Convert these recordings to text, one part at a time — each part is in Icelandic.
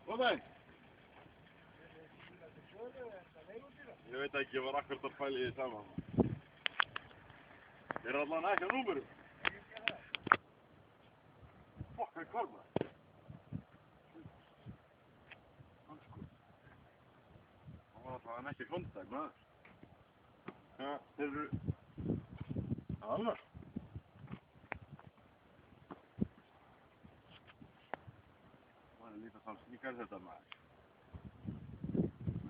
Góðan daginn. Ég veit ekki, ég var akkurat að pæla í því saman. Ég er allan ekki á númerum. Fokk, hvað er hvar maður? Það var alltaf ekki kontakt maður. Ja, þeir eru... Alvar. Það er líka þann sníkar þetta maður.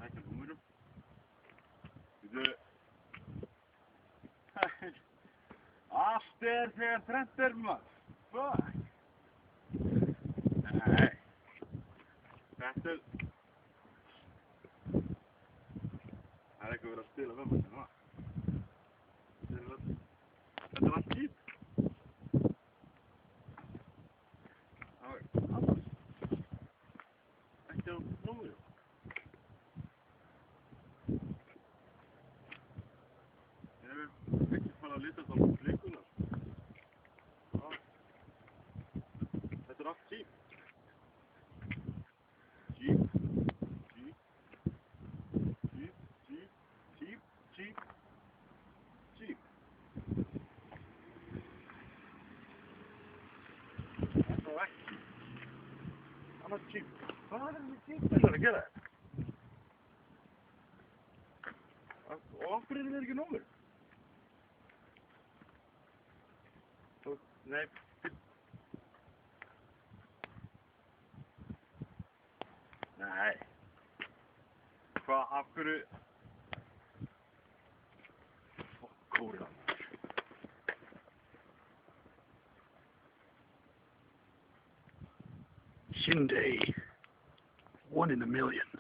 Ekki á númerum. Allt er þegar þrennt er maður. Fuck. Nei. Þetta er... Það er eitthvað verið að spila með maður, svona. Þetta er allt kýp. Það er annars. Ekki á númerum. Ég hef ekki farið að litast á flíkunar. Þetta er allt kýp. Kýp. Kýp. Kýp. Kýp. Kýp. Kýp. Kýp. Þetta var ekki kýp. Annars kýp. Hvað er þetta kýp þetta að gera? Og af hverju eru þeir ekki númer? Nei. Nei. Hvað, af hverju... Kóra. Hyundai, 1 in a million.